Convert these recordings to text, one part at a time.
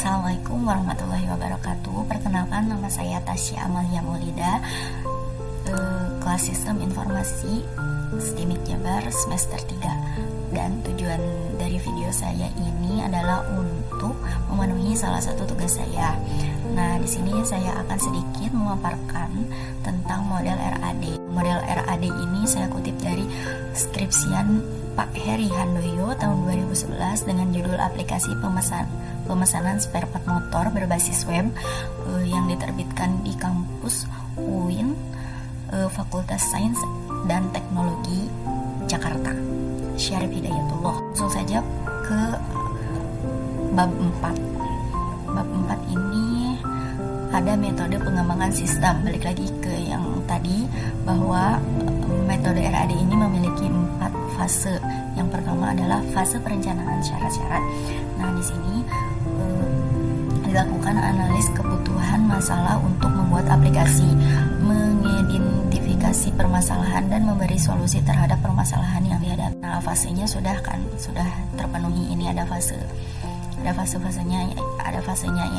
Assalamualaikum warahmatullahi wabarakatuh. Perkenalkan, nama saya Tasya Amalia Maulida, kelas Sistem Informasi STIMIK Jabar semester 3. Dan tujuan dari video saya ini adalah untuk memenuhi salah satu tugas saya. Nah, di sini saya akan sedikit memaparkan tentang model RAD. Model RAD ini saya kutip dari skripsian Pak Heri Handoyo tahun 2011 dengan judul aplikasi pemesanan spare part motor berbasis web yang diterbitkan di kampus UIN, Fakultas Sains dan Teknologi Jakarta. Syarif Hidayatullah. Langsung saja ke bab 4. Bab 4 ini ada metode pengembangan sistem. Balik lagi ke yang tadi, bahwa metode RAD ini memiliki 4 fase. Yang pertama adalah fase perencanaan syarat-syarat. Nah, di sini dilakukan analis kebutuhan masalah untuk membuat aplikasi, mengidentifikasi permasalahan dan memberi solusi terhadap permasalahan yang dihadapi. Nah, fasenya sudah terpenuhi. Ini ada fasenya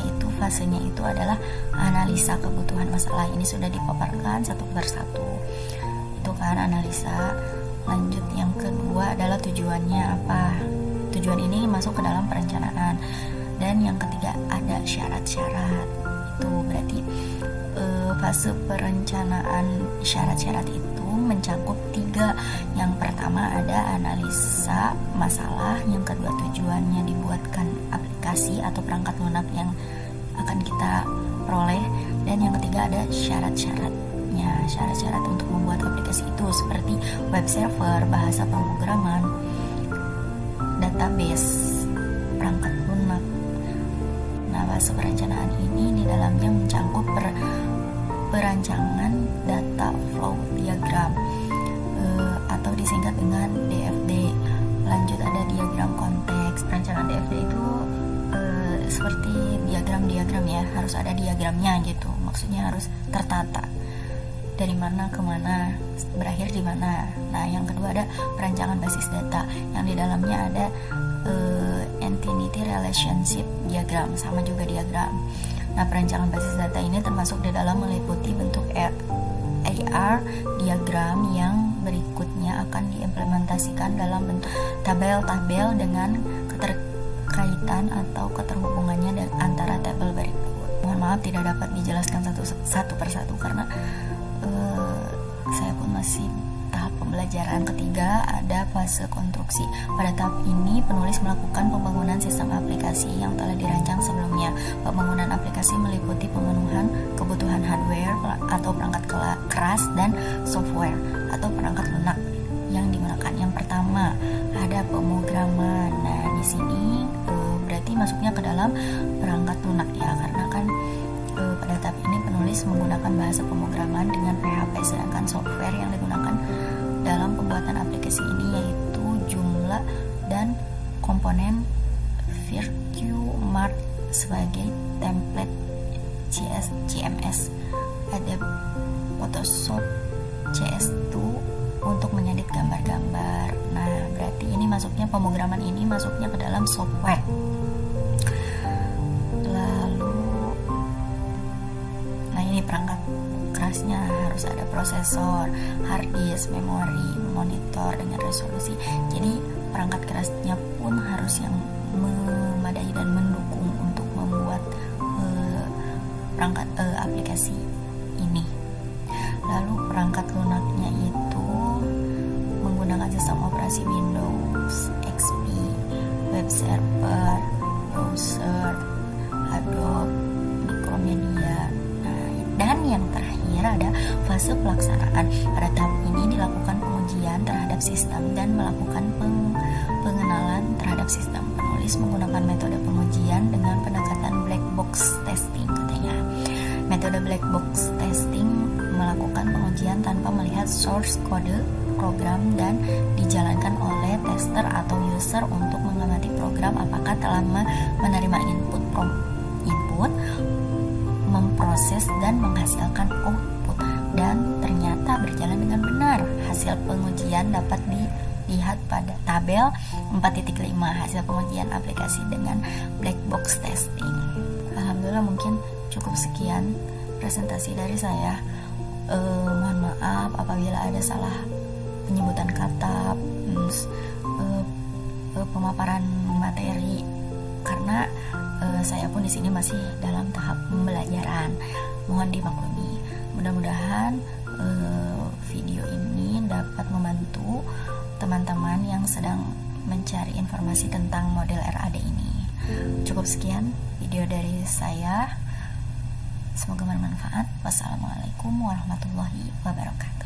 yaitu fasenya itu adalah analisa kebutuhan masalah. Ini sudah dipaparkan satu persatu. Itu kan analisa. Lanjut, yang kedua adalah tujuannya apa. Tujuan ini masuk ke dalam perencanaan. Dan yang ketiga ada syarat-syarat. Itu berarti fase perencanaan syarat-syarat itu mencakup 3. Yang pertama ada analisa masalah, yang kedua tujuannya dibuatkan aplikasi atau perangkat lunak yang akan kita peroleh, dan yang ketiga ada syarat-syaratnya. Syarat-syarat untuk membuat aplikasi itu seperti web server, bahasa pemrograman, database, perangkat lunak. Nah, fase perencanaan ini di dalamnya mencakup perancangan data flow diagram atau disingkat dengan DFD. Lanjut ada diagram konteks. Perencanaan DFD itu seperti diagram ya, harus ada diagramnya gitu. Maksudnya harus tertata dari mana ke mana, berakhir di mana. Nah, yang kedua ada perancangan basis data yang di dalamnya ada entity relationship diagram, sama juga diagram. Nah, perancangan basis data ini termasuk di dalam meliputi bentuk AR diagram yang berikutnya akan diimplementasikan dalam bentuk tabel-tabel dengan keterkaitan atau keterhubungannya antara tabel berikut. Mohon maaf tidak dapat dijelaskan satu persatu karena saya pun masih tahap pembelajaran. Ketiga ada fase konstruksi. Pada tahap ini penulis melakukan pembangunan sistem aplikasi yang telah dirancang sebelumnya. Pembangunan aplikasi meliputi pemenuhan kebutuhan hardware atau perangkat keras dan software atau perangkat lunak yang digunakan. Yang pertama ada pemrograman. Nah, di sini berarti masuknya ke dalam perangkat lunak ya, karena kan pada tahap ini penulis menggunakan bahasa pemrograman dengan PHP, sedangkan software yang digunakan dalam pembuatan aplikasi ini yaitu jumlah dan komponen Virqmart sebagai template CMS, ada Photoshop CS2 untuk menyedit gambar-gambar. Nah, berarti ini masuknya pemrograman ini masuknya ke dalam software. Perangkat kerasnya harus ada prosesor, hard disk, memori, monitor dengan resolusi. Jadi perangkat kerasnya pun harus yang memadai dan mendukung untuk membuat perangkat aplikasi ini. Lalu perangkat lunaknya itu menggunakan sistem operasi Windows, XP, web server, browser, Adobe, Micromedia. Dan yang terakhir ada fase pelaksanaan. Pada tahap ini dilakukan pengujian terhadap sistem dan melakukan pengenalan terhadap sistem. Penulis menggunakan metode pengujian dengan pendekatan black box testing katanya. Metode black box testing melakukan pengujian tanpa melihat source kode program dan dijalankan oleh tester atau user untuk mengamati program apakah telah menerima input, memproses dan menghasilkan output, dan ternyata berjalan dengan benar. Hasil pengujian dapat dilihat pada tabel 4.5 hasil pengujian aplikasi dengan black box testing. mungkin cukup sekian presentasi dari saya. Mohon maaf apabila ada salah penyebutan kata, pemaparan materi, karena saya pun di sini masih dalam tahap pembelajaran. Mohon dimaklumi. Mudah-mudahan video ini dapat membantu teman-teman yang sedang mencari informasi tentang model RAD ini. Cukup sekian video dari saya. Semoga bermanfaat. Wassalamualaikum warahmatullahi wabarakatuh.